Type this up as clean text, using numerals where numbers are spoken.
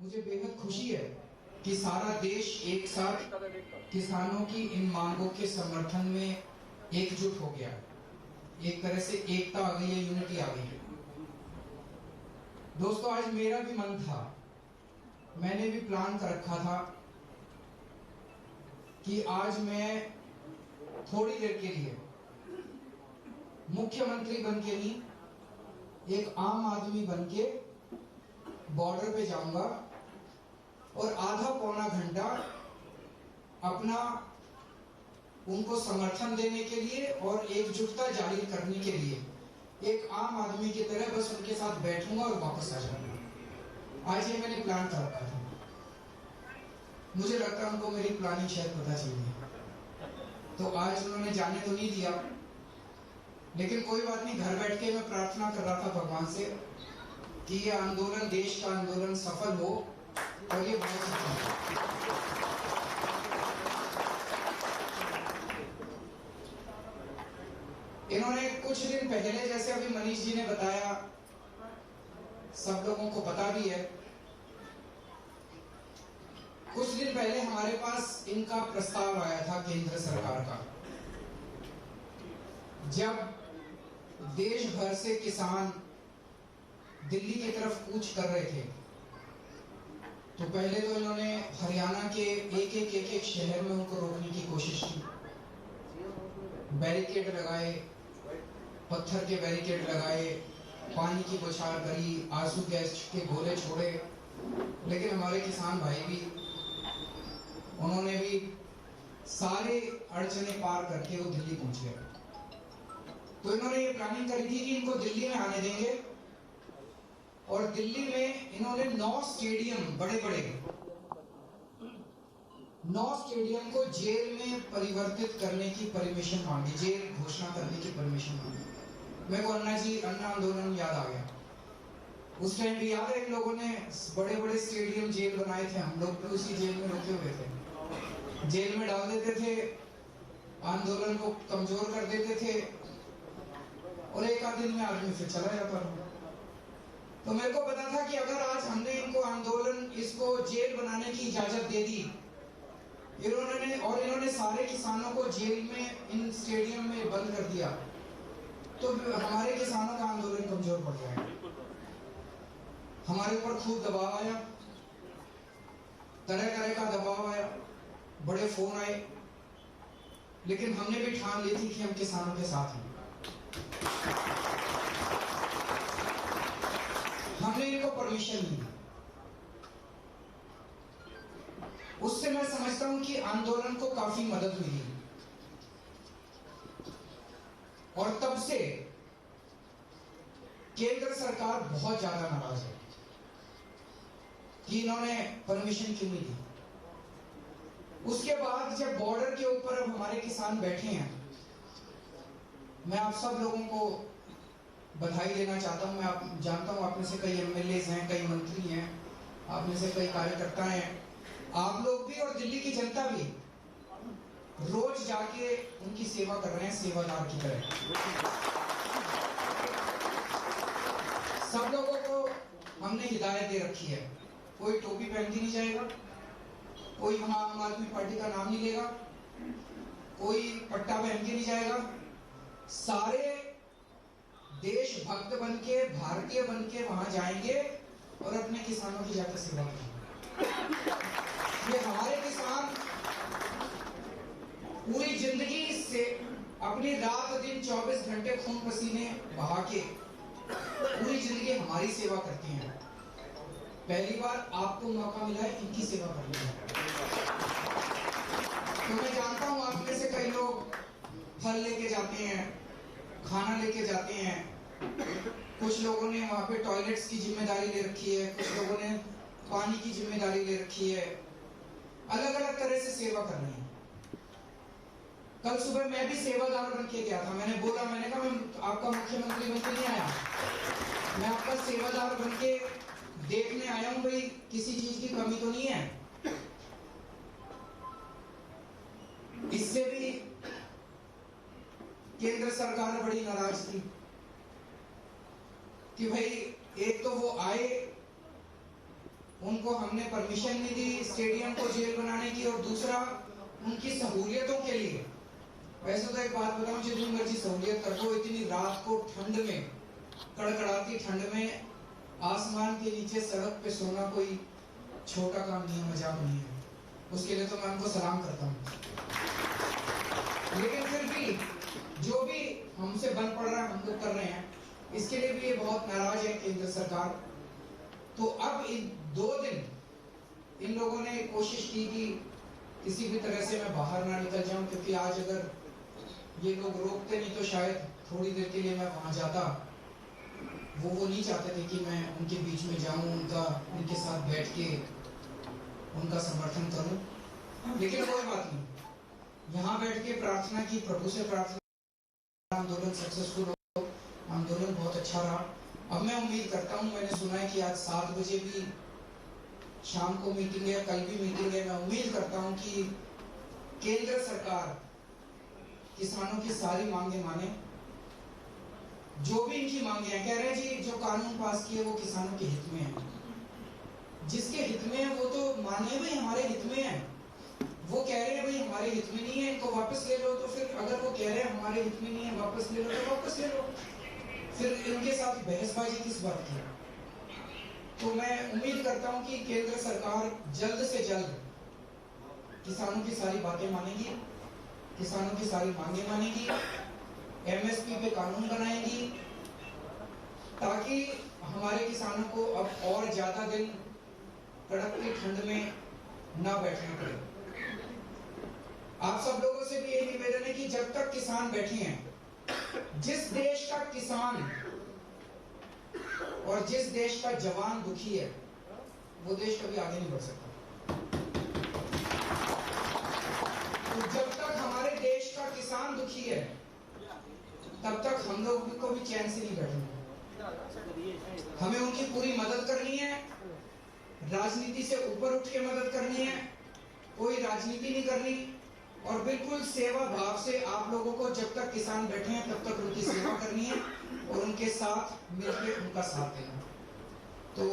मुझे बेहद खुशी है कि सारा देश एक साथ किसानों की इन मांगों के समर्थन में एकजुट हो गया। एक तरह से एकता आ गई है, यूनिटी आ गई है। दोस्तों, आज मेरा भी मन था, मैंने भी प्लान कर रखा था कि आज मैं थोड़ी देर के लिए मुख्यमंत्री बन के नहीं, एक आम आदमी बन के बॉर्डर पे जाऊंगा और आधा पौना घंटा अपना उनको समर्थन देने के लिए और एकजुटता जाहिर करने के लिए एक आम आदमी की तरह बस उनके साथ बैठूंगा और वापस आ जाऊंगा। आज ये मैंने प्लान कर रखा था। मुझे लगता है उनको मेरी प्लानिंग शायद पता चल गई, तो आज उन्होंने जाने तो नहीं दिया, लेकिन कोई बात नहीं। घर बैठ के मैं प्रार्थना कर रहा था भगवान से कि ये आंदोलन, देश का आंदोलन सफल हो और ये बहुत सफल हो। इन्होंने कुछ दिन पहले, जैसे अभी मनीष जी ने बताया, सब लोगों को पता भी है, कुछ दिन पहले हमारे पास इनका प्रस्ताव आया था केंद्र सरकार का। जब देश भर से किसान दिल्ली की तरफ कूच कर रहे थे, तो पहले तो इन्होंने हरियाणा के एक शहर में उनको रोकने की कोशिश की। बैरिकेड लगाए, पत्थर के बैरिकेड लगाए, पानी की बौछार करी, आंसू गैस के गोले छोड़े, लेकिन हमारे किसान भाई भी, उन्होंने भी सारे अड़चने पार करके वो दिल्ली पहुंच गए। तो इन्होंने ये प्लानिंग करी थी कि इनको दिल्ली में आने देंगे और दिल्ली में इन्होंने 9 स्टेडियम, बड़े बड़े 9 स्टेडियम को जेल में परिवर्तित करने की परमिशन मांगी, जेल घोषणा करने की परमिशन मांगी। मेरे को अन्ना आंदोलन याद आ गया। उस टाइम भी याद है, एक लोगों ने बड़े बड़े स्टेडियम जेल बनाए थे, हम लोग भी उसी जेल में रुके हुए थे। जेल में डाल देते थे, आंदोलन को कमजोर कर देते थे और एक आध दिन में आदमी फिर चला जाता था। तो मेरे को पता था कि अगर आज हमने इनको आंदोलन, इसको जेल बनाने की इजाजत दे दी, इन्होंने सारे किसानों को जेल में, इन स्टेडियम में बंद कर दिया, तो हमारे किसानों का आंदोलन कमजोर पड़ जाएगा। हमारे ऊपर खूब दबाव आया, तरह तरह का दबाव आया, बड़े फोन आए, लेकिन हमने भी ठान ली थी कि हम किसानों के साथ हैं। हमने इनको परमिशन दी। उससे मैं समझता हूं कि आंदोलन को काफी मदद हुई और तब से केंद्र सरकार बहुत ज्यादा नाराज है कि इन्होंने परमिशन क्यों नहीं दी। उसके बाद जब बॉर्डर के ऊपर अब हमारे किसान बैठे हैं, मैं आप सब लोगों को बधाई देना चाहता हूं। मैं जानता हूं आप में से कई एमएलए हैं, कई मंत्री हैं, आप में से कई कार्यकर्ता हैं, आप लोग भी और दिल्ली की जनता भी रोज जाके उनकी सेवा कर रहे हैं, सेवादार की तरह। सब लोगों को हमने हिदायत दे रखी है, कोई टोपी पहन के नहीं जाएगा, कोई हम आम आदमी पार्टी का नाम नहीं लेगा, कोई पट्टा पहन के नहीं जाएगा। सारे देशभक्त बन के, भारतीय बन के वहां जाएंगे और अपने किसानों की जाकर सेवा करेंगे। ये हमारे किसान पूरी जिंदगी से अपनी रात दिन 24 घंटे खून पसीने बहा के पूरी जिंदगी हमारी सेवा करते हैं। पहली बार आपको मौका मिला है इनकी सेवा करने का। तो मैं जानता हूं आप में से कई लोग फल लेके जाते हैं, खाना लेके जाते हैं, कुछ लोगों ने वहां पे टॉयलेट्स की जिम्मेदारी ले रखी है, कुछ लोगों ने पानी की जिम्मेदारी ले रखी है, अलग अलग तरह से सेवा कर रहे हैं। कल सुबह मैं भी सेवादार बन के गया था। मैंने बोला, मैंने कहा मैं आपका मुख्यमंत्री बनकर नहीं आया, मैं आपका सेवादार बन के देखने आया हूं, भाई किसी चीज की कमी तो नहीं है। इससे भी केंद्र सरकार बड़ी नाराज थी कि भाई एक तो वो आए, उनको हमने परमिशन नहीं दी स्टेडियम को जेल बनाने की, और दूसरा उनकी सहूलियतों के लिए। वैसे तो एक बात बताऊं, जितनी मर्जी सहूलियत कर दो, इतनी रात को ठंड में, कड़कड़ाती ठंड में आसमान के नीचे सड़क पे सोना कोई छोटा काम नहीं है, मजाक नहीं है। उसके लिए तो मैं उनको सलाम करता हूँ। लेकिन फिर भी जो भी हमसे बन पड़ रहा है हम लोग कर रहे हैं, इसके लिए भी ये बहुत नाराज है केंद्र सरकार। तो अब इन 2 दिन इन लोगों ने कोशिश की कि किसी भी तरह से मैं बाहर ना निकल जाऊं, क्योंकि आज अगर ये लोग रोकते नहीं तो शायद थोड़ी देर के लिए मैं वहां जाता। वो नहीं चाहते थे कि मैं उनके बीच में जाऊं, उनके साथ बैठ के उनका समर्थन करूं। लेकिन कोई बात नहीं, यहाँ बैठ के प्रार्थना की, प्रभु से प्रार्थना, आंदोलन सक्सेसफुल हो, आंदोलन बहुत अच्छा रहा। अब मैं उम्मीद करता हूँ, मैंने सुना है कि आज 7 बजे भी शाम को मीटिंग है, कल भी मीटिंग है। मैं उम्मीद करता हूँ कि केंद्र सरकार किसानों की सारी मांगे माने। जो भी इनकी मांगे हैं, कह रहे हैं जी जो कानून पास किए वो किसानों के हित में है। जिसके हित में है वो तो माने भाई हमारे हित में है। वो कह रहे हैं भाई हमारे हित में नहीं है, इनको वापस ले लो। तो फिर अगर वो कह रहे हैं हमारे हित में नहीं है, वापस ले लो, तो वापस ले लो। फिर इनके साथ बहसबाजी किस बात की? तो मैं उम्मीद करता हूं कि केंद्र सरकार जल्द से जल्द किसानों की सारी बातें मानेगी, किसानों की सारी मांगे मानेगी, एमएसपी पे कानून बनाएगी, ताकि हमारे किसानों को अब और ज्यादा दिन कड़कती ठंड में ना बैठना पड़े। आप सब लोगों से भी यही निवेदन है कि जब तक किसान बैठे हैं, जिस देश का किसान और जिस देश का जवान दुखी है, वो देश कभी आगे नहीं बढ़ सकता। तो जब तक हमारे देश का किसान दुखी है, तब तक हम लोग को भी चैन से नहीं बैठना। हमें उनकी पूरी मदद करनी है, राजनीति से ऊपर उठ के मदद करनी है, कोई राजनीति नहीं करनी, और बिल्कुल सेवा भाव से आप लोगों को जब तक किसान बैठे हैं तब तक उनकी सेवा करनी है और उनके साथ मिलकर उनका साथ देना। तो